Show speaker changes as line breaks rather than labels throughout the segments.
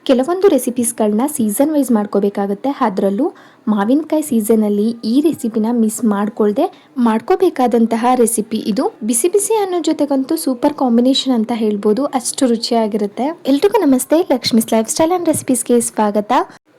ಕೆಲವೊಂದು ರೆಸಿಪೀಸ್ಗಳನ್ನ season wise ಮಾಡ್ಕೋಬೇಕಾಗುತ್ತೆ. ಅದರಲ್ಲೂ ಮಾವಿನಕಾಯಿ ಸೀಸನಲ್ಲಿ ಈ ರೆಸಿಪಿನ ಮಿಸ್ ಮಾಡ್ಕೊಳ್ದೆ ಮಾಡ್ಕೋಬೇಕಾದಂತಹ ರೆಸಿಪಿ ಇದು. ಬಿಸಿ ಬಿಸಿ ಅನ್ನೋ ಜೊತೆಗಂತೂ ಸೂಪರ್ ಕಾಂಬಿನೇಷನ್ ಅಂತ ಹೇಳ್ಬೋದು, ಅಷ್ಟು ರುಚಿಯಾಗಿರುತ್ತೆ. ಎಲ್ರಿಗೂ ನಮಸ್ತೆ, ಲಕ್ಷ್ಮೀಸ್ ಲೈಫ್ ಸ್ಟೈಲ್ ಅಂಡ್ ರೆಸಿಪೀಸ್ಗೆ ಸ್ವಾಗತ.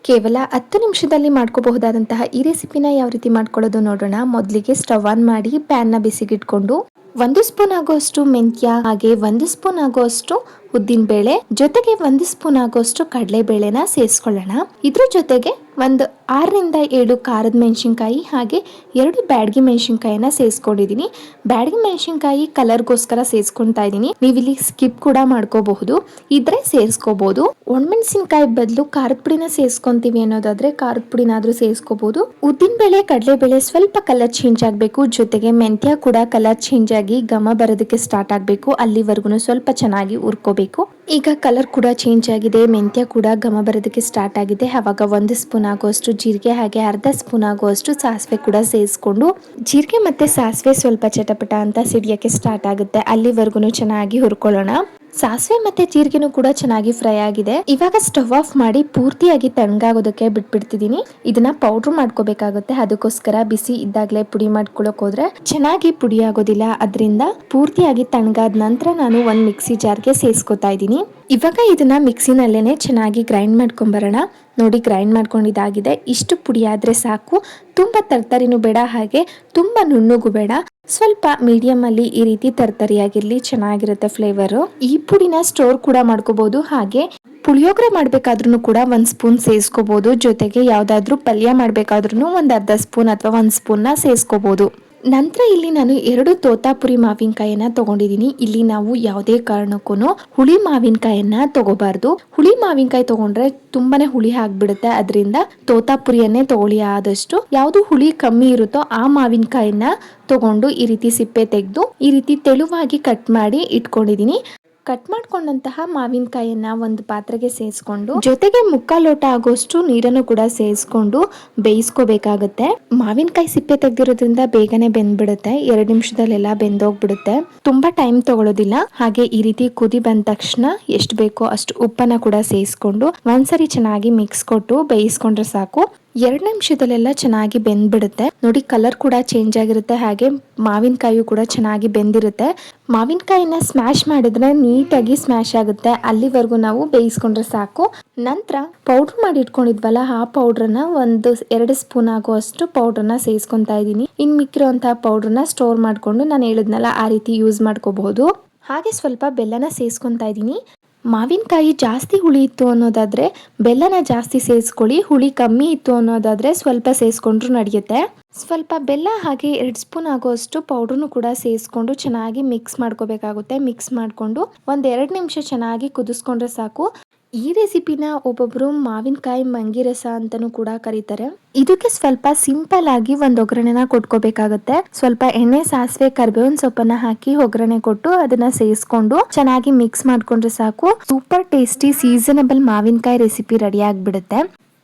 ಕೇವಲ 10 ನಿಮಿಷದಲ್ಲಿ ಮಾಡ್ಕೋಬಹುದಾದಂತಹ ಈ ರೆಸಿಪಿನ ಯಾವ ರೀತಿ ಮಾಡ್ಕೊಳ್ಳೋದು ನೋಡೋಣ. ಮೊದಲಿಗೆ ಸ್ಟವ್ ಆನ್ ಮಾಡಿ ಪ್ಯಾನ್ನ ಬಿಸಿಗಿಟ್ಕೊಂಡು 1 ಸ್ಪೂನ್ ಆಗುವಷ್ಟು ಮೆಂತ್ಯ, ಹಾಗೆ 1 ಸ್ಪೂನ್ ಆಗುವಷ್ಟು ಉದ್ದಿನ ಬೇಳೆ, ಜೊತೆಗೆ 1 ಸ್ಪೂನ್ ಆಗುವಷ್ಟು ಕಡಲೆ ಬೇಳೆನ ಸೇರಿಸ್ಕೊಳ್ಳೋಣ. ಇದ್ರ ಜೊತೆಗೆ ಒಂದು 6 ರಿಂದ 7 ಖಾರದ ಮೆಣಸಿನ್ಕಾಯಿ, ಹಾಗೆ 2 ಬ್ಯಾಡಗಿ ಮೆಣಸಿನ್ಕಾಯಿನ ಸೇರಿಸ್ಕೊಂಡಿದ್ದೀನಿ. ಬ್ಯಾಡಗಿ ಮೆಣಸಿನ್ಕಾಯಿ ಕಲರ್ಗೋಸ್ಕರ ಸೇರಿಸ್ಕೊಳ್ತಾ ಇದ್ದೀನಿ. ನೀವಿಲ್ಲಿ ಸ್ಕಿಪ್ ಕೂಡ ಮಾಡ್ಕೋಬಹುದು, ಇದ್ರೆ ಸೇರಿಸ್ಕೋಬಹುದು. ಒಣಮೆಣಸಿನ್ಕಾಯಿ ಬದಲು ಖಾರದ ಪುಡಿನ ಸೇರಿಸ್ಕೊಂತೀವಿ ಅನ್ನೋದಾದ್ರೆ ಖಾರದ ಪುಡಿನಾದ್ರೂ ಸೇರಿಸ್ಕೋಬಹುದು. ಉದ್ದಿನ ಬೇಳೆ, ಕಡಲೆ ಬೇಳೆ ಸ್ವಲ್ಪ ಕಲರ್ ಚೇಂಜ್ ಆಗಬೇಕು, ಜೊತೆಗೆ ಮೆಂತ್ಯ ಕೂಡ ಕಲರ್ ಚೇಂಜ್ ಆಗಿ ಘಮ ಬರೋದಕ್ಕೆ ಸ್ಟಾರ್ಟ್ ಆಗಬೇಕು. ಅಲ್ಲಿವರೆಗೂ ಸ್ವಲ್ಪ ಚೆನ್ನಾಗಿ ಹುರ್ಕೋಬೇಕು. ಈಗ ಕಲರ್ ಕೂಡ ಚೇಂಜ್ ಆಗಿದೆ, ಮೆಂತ್ಯ ಕೂಡ ಘಮ ಬರೋದಕ್ಕೆ ಸ್ಟಾರ್ಟ್ ಆಗಿದೆ. ಅವಾಗ 1 ಸ್ಪೂನ್ ಆಗುವಷ್ಟು ಜೀರಿಗೆ, ಹಾಗೆ ಅರ್ಧ ಸ್ಪೂನ್ ಆಗುವಷ್ಟು ಸಾಸಿವೆ ಕೂಡ ಸೇರಿಸ್ಕೊಂಡು, ಜೀರಿಗೆ ಮತ್ತೆ ಸಾಸಿವೆ ಸ್ವಲ್ಪ ಚಟಪಟ ಅಂತ ಸಿಡಿಯಕ್ಕೆ ಸ್ಟಾರ್ಟ್ ಆಗುತ್ತೆ. ಅಲ್ಲಿವರೆಗೂ ಚೆನ್ನಾಗಿ ಹುರ್ಕೊಳ್ಳೋಣ. ಸಾಸಿವೆ ಮತ್ತೆ ಜೀರಿಗೆನೂ ಕೂಡ ಚೆನ್ನಾಗಿ ಫ್ರೈ ಆಗಿದೆ. ಇವಾಗ ಸ್ಟವ್ ಆಫ್ ಮಾಡಿ ಪೂರ್ತಿಯಾಗಿ ತಣ್ಣಗಾಗೋದಕ್ಕೆ ಬಿಟ್ಬಿಡ್ತಿದ್ದೀನಿ. ಇದನ್ನ ಪೌಡರ್ ಮಾಡ್ಕೋಬೇಕಾಗುತ್ತೆ. ಅದಕ್ಕೋಸ್ಕರ ಬಿಸಿ ಇದ್ದಾಗಲೇ ಪುಡಿ ಮಾಡ್ಕೊಳ್ಳೋಕೆ ಹೋದ್ರೆ ಚೆನ್ನಾಗಿ ಪುಡಿ ಆಗೋದಿಲ್ಲ. ಅದರಿಂದ ಪೂರ್ತಿಯಾಗಿ ತಣ್ಣಗಾದ ನಂತರ ನಾನು ಒಂದು ಮಿಕ್ಸಿ ಜಾರ್ಗೆ ಸೇರಿಸ್ಕೊತಾ ಇದ್ದೀನಿ. ಇವಾಗ ಇದನ್ನ ಮಿಕ್ಸಿನಲ್ಲೇನೆ ಚೆನ್ನಾಗಿ ಗ್ರೈಂಡ್ ಮಾಡ್ಕೊಂಬರೋಣ. ನೋಡಿ, ಗ್ರೈಂಡ್ ಮಾಡ್ಕೊಂಡಿದ್ದಾಗಿದೆ. ಇಷ್ಟು ಪುಡಿ ಆದ್ರೆ ಸಾಕು. ತುಂಬಾ ತರ್ತರಿನೂ ಬೇಡ, ಹಾಗೆ ತುಂಬಾ ನುಣ್ಣಗೂ ಬೇಡ. ಸ್ವಲ್ಪ ಮೀಡಿಯಂ ಅಲ್ಲಿ ಈ ರೀತಿ ತರ್ತರಿಯಾಗಿರ್ಲಿ, ಚೆನ್ನಾಗಿರುತ್ತೆ ಫ್ಲೇವರು. ಈ ಪುಡಿನ ಸ್ಟೋರ್ ಕೂಡ ಮಾಡ್ಕೋಬಹುದು, ಹಾಗೆ ಪುಳಿಯೋಗರೆ ಮಾಡ್ಬೇಕಾದ್ರೂ ಕೂಡ 1 ಸ್ಪೂನ್ ಸೇರಿಸ್ಕೋಬಹುದು. ಜೊತೆಗೆ ಯಾವ್ದಾದ್ರು ಪಲ್ಯ ಮಾಡ್ಬೇಕಾದ್ರೂ ಒಂದು ಅರ್ಧ ಸ್ಪೂನ್ ಅಥವಾ 1 ಸ್ಪೂನ್ ನ ಸೇರಿಸ್ಕೋಬಹುದು. ನಂತರ ಇಲ್ಲಿ ನಾನು 2 ತೋತಾಪುರಿ ಮಾವಿನಕಾಯಿಯನ್ನ ತಗೊಂಡಿದ್ದೀನಿ. ಇಲ್ಲಿ ನಾವು ಯಾವುದೇ ಕಾರಣಕ್ಕೂ ಹುಳಿ ಮಾವಿನಕಾಯಿಯನ್ನ ತಗೋಬಾರ್ದು. ಹುಳಿ ಮಾವಿನಕಾಯಿ ತಗೊಂಡ್ರೆ ತುಂಬಾನೇ ಹುಳಿ ಆಗ್ಬಿಡುತ್ತೆ. ಅದರಿಂದ ತೋತಾಪುರಿಯನ್ನೇ ತಗೊಳ್ಳಿ. ಆದಷ್ಟು ಯಾವುದು ಹುಳಿ ಕಮ್ಮಿ ಇರುತ್ತೋ ಆ ಮಾವಿನಕಾಯಿನ ತಗೊಂಡು ಈ ರೀತಿ ಸಿಪ್ಪೆ ತೆಗೆದು ಈ ರೀತಿ ತೆಳುವಾಗಿ ಕಟ್ ಮಾಡಿ ಇಟ್ಕೊಂಡಿದ್ದೀನಿ. ಕಟ್ ಮಾಡ್ಕೊಂಡಂತಹ ಮಾವಿನಕಾಯಿಯನ್ನ ಒಂದು ಪಾತ್ರೆಗೆ ಸೇರಿಸ್ಕೊಂಡು, ಜೊತೆಗೆ 1/4 ಲೋಟ ಆಗೋಷ್ಟು ನೀರನ್ನು ಕೂಡ ಸೇರಿಸ್ಕೊಂಡು ಬೇಯಿಸ್ಕೋಬೇಕಾಗುತ್ತೆ. ಮಾವಿನಕಾಯಿ ಸಿಪ್ಪೆ ತೆಗೆದಿರೋದ್ರಿಂದ ಬೇಗನೆ ಬೆಂದ್ಬಿಡುತ್ತೆ. 2 ನಿಮಿಷದಲ್ಲೆಲ್ಲ ಬೆಂದೋಗ್ಬಿಡುತ್ತೆ. ತುಂಬಾ ಟೈಮ್ ತಗೊಳ್ಳೋದಿಲ್ಲ. ಹಾಗೆ ಈ ರೀತಿ ಕುದಿ ಬಂದ ತಕ್ಷಣ ಎಷ್ಟು ಬೇಕೋ ಅಷ್ಟು ಉಪ್ಪನ್ನ ಕೂಡ ಸೇರಿಸ್ಕೊಂಡು ಒಂದ್ಸರಿ ಚೆನ್ನಾಗಿ ಮಿಕ್ಸ್ ಕೊಟ್ಟು ಬೇಯಿಸ್ಕೊಂಡ್ರೆ ಸಾಕು. 2 ನಿಮಿಷದಲ್ಲೆಲ್ಲ ಚೆನ್ನಾಗಿ ಬೆಂದ್ಬಿಡುತ್ತೆ. ನೋಡಿ, ಕಲರ್ ಕೂಡ ಚೇಂಜ್ ಆಗಿರುತ್ತೆ, ಹಾಗೆ ಮಾವಿನಕಾಯಿ ಕೂಡ ಚೆನ್ನಾಗಿ ಬೆಂದಿರುತ್ತೆ. ಮಾವಿನಕಾಯಿನ ಸ್ಮ್ಯಾಶ್ ಮಾಡಿದ್ರೆ ನೀಟಾಗಿ ಸ್ಮ್ಯಾಶ್ ಆಗುತ್ತೆ. ಅಲ್ಲಿವರೆಗೂ ನಾವು ಬೇಯಿಸ್ಕೊಂಡ್ರೆ ಸಾಕು. ನಂತರ ಪೌಡರ್ ಮಾಡಿ ಇಟ್ಕೊಂಡಿದ್ವಲ್ಲ, ಆ ಪೌಡ್ರನ್ನ 2 ಸ್ಪೂನ್ ಆಗುವಷ್ಟು ಪೌಡ್ರನ್ನ ಸೇರಿಸ್ಕೊಂತಾ ಇದ್ದೀನಿ. ಇನ್ ಮಿಕ್ಕಿರುವಂತಹ ಪೌಡ್ರನ್ನ ಸ್ಟೋರ್ ಮಾಡ್ಕೊಂಡು ನಾನು ಹೇಳಿದ್ನಲ್ಲ ಆ ರೀತಿ ಯೂಸ್ ಮಾಡ್ಕೋಬಹುದು. ಹಾಗೆ ಸ್ವಲ್ಪ ಬೆಲ್ಲನ ಸೇರಿಸ್ಕೊಂತಾ ಇದ್ದೀನಿ. ಮಾವಿನಕಾಯಿ ಜಾಸ್ತಿ ಹುಳಿ ಇತ್ತು ಅನ್ನೋದಾದ್ರೆ ಬೆಲ್ಲನ ಜಾಸ್ತಿ ಸೇರಿಸ್ಕೊಳ್ಳಿ. ಹುಳಿ ಕಮ್ಮಿ ಇತ್ತು ಅನ್ನೋದಾದ್ರೆ ಸ್ವಲ್ಪ ಸೇರಿಸ್ಕೊಂಡ್ರು ನಡೆಯುತ್ತೆ. ಸ್ವಲ್ಪ ಬೆಲ್ಲ ಹಾಗೆ 2 ಸ್ಪೂನ್ ಆಗುವಷ್ಟು ಪೌಡ್ರನ್ನು ಕೂಡ ಸೇರಿಸ್ಕೊಂಡು ಚೆನ್ನಾಗಿ ಮಿಕ್ಸ್ ಮಾಡ್ಕೋಬೇಕಾಗುತ್ತೆ. ಮಿಕ್ಸ್ ಮಾಡಿಕೊಂಡು 1-2 ನಿಮಿಷ ಚೆನ್ನಾಗಿ ಕುದಿಸ್ಕೊಂಡ್ರೆ ಸಾಕು. ಈ ರೆಸಿಪಿನ ಒಬ್ಬೊಬ್ರು ಮಾವಿನಕಾಯಿ ಮಂಗಿರಸ ಅಂತಾನೂ ಕೂಡ ಕರೀತಾರೆ. ಇದಕ್ಕೆ ಸ್ವಲ್ಪ ಸಿಂಪಲ್ ಆಗಿ ಒಂದು ಒಗ್ಗರಣೆನ ಕೊಟ್ಕೋಬೇಕಾಗುತ್ತೆ. ಸ್ವಲ್ಪ ಎಣ್ಣೆ, ಸಾಸಿವೆ, ಕರಿಬೇವಿನ ಸೊಪ್ಪನ್ನ ಹಾಕಿ ಒಗ್ಗರಣೆ ಕೊಟ್ಟು ಅದನ್ನ ಸೇರಿಸ್ಕೊಂಡು ಚೆನ್ನಾಗಿ ಮಿಕ್ಸ್ ಮಾಡ್ಕೊಂಡ್ರೆ ಸಾಕು. ಸೂಪರ್ ಟೇಸ್ಟಿ ಸೀಸನಬಲ್ ಮಾವಿನಕಾಯಿ ರೆಸಿಪಿ ರೆಡಿ ಆಗಿಬಿಡುತ್ತೆ.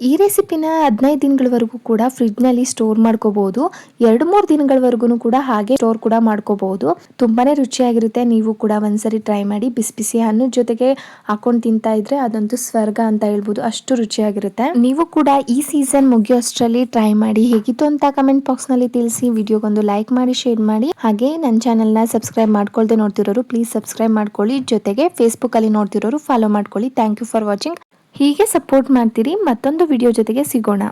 ಈ ರೆಸಿಪಿನ 15 ದಿನಗಳವರೆಗೂ ಕೂಡ ಫ್ರಿಜ್ ನಲ್ಲಿ ಸ್ಟೋರ್ ಮಾಡ್ಕೋಬಹುದು. 2-3 ದಿನಗಳವರೆಗೂ ಕೂಡ ಹಾಗೆ ಸ್ಟೋರ್ ಕೂಡ ಮಾಡ್ಕೋಬಹುದು. ತುಂಬಾನೇ ರುಚಿಯಾಗಿರುತ್ತೆ. ನೀವು ಕೂಡ ಒಂದ್ಸರಿ ಟ್ರೈ ಮಾಡಿ. ಬಿಸಿ ಬಿಸಿ ಅನ್ನದ ಜೊತೆಗೆ ಹಾಕೊಂಡು ತಿಂತಾ ಇದ್ರೆ ಅದಂತೂ ಸ್ವರ್ಗ ಅಂತ ಹೇಳ್ಬೋದು, ಅಷ್ಟು ರುಚಿಯಾಗಿರುತ್ತೆ. ನೀವು ಕೂಡ ಈ ಸೀಸನ್ ಮುಗಿಯೋಷ್ಟರಲ್ಲಿ ಟ್ರೈ ಮಾಡಿ. ಹೇಗಿತ್ತು ಅಂತ ಕಮೆಂಟ್ ಬಾಕ್ಸ್ ನಲ್ಲಿ ತಿಳಿಸಿ. ವಿಡಿಯೋಗೊಂದು ಲೈಕ್ ಮಾಡಿ, ಶೇರ್ ಮಾಡಿ. ಹಾಗೆ ನನ್ನ ಚಾನೆಲ್ ನ ಸಬ್ಸ್ಕ್ರೈಬ್ ಮಾಡ್ಕೊಳ್ದೆ ನೋಡ್ತಿರೋರು ಪ್ಲೀಸ್ ಸಬ್ಸ್ಕ್ರೈಬ್ ಮಾಡ್ಕೊಳ್ಳಿ. ಜೊತೆಗೆ ಫೇಸ್ಬುಕ್ ಅಲ್ಲಿ ನೋಡ್ತಿರೋರು ಫಾಲೋ ಮಾಡ್ಕೊಳ್ಳಿ. Thank you for watching. ಹೀಗೆ ಸಪೋರ್ಟ್ ಮಾಡ್ತೀರಿ. ಮತ್ತೊಂದು ವಿಡಿಯೋ ಜೊತೆಗೆ ಸಿಗೋಣ.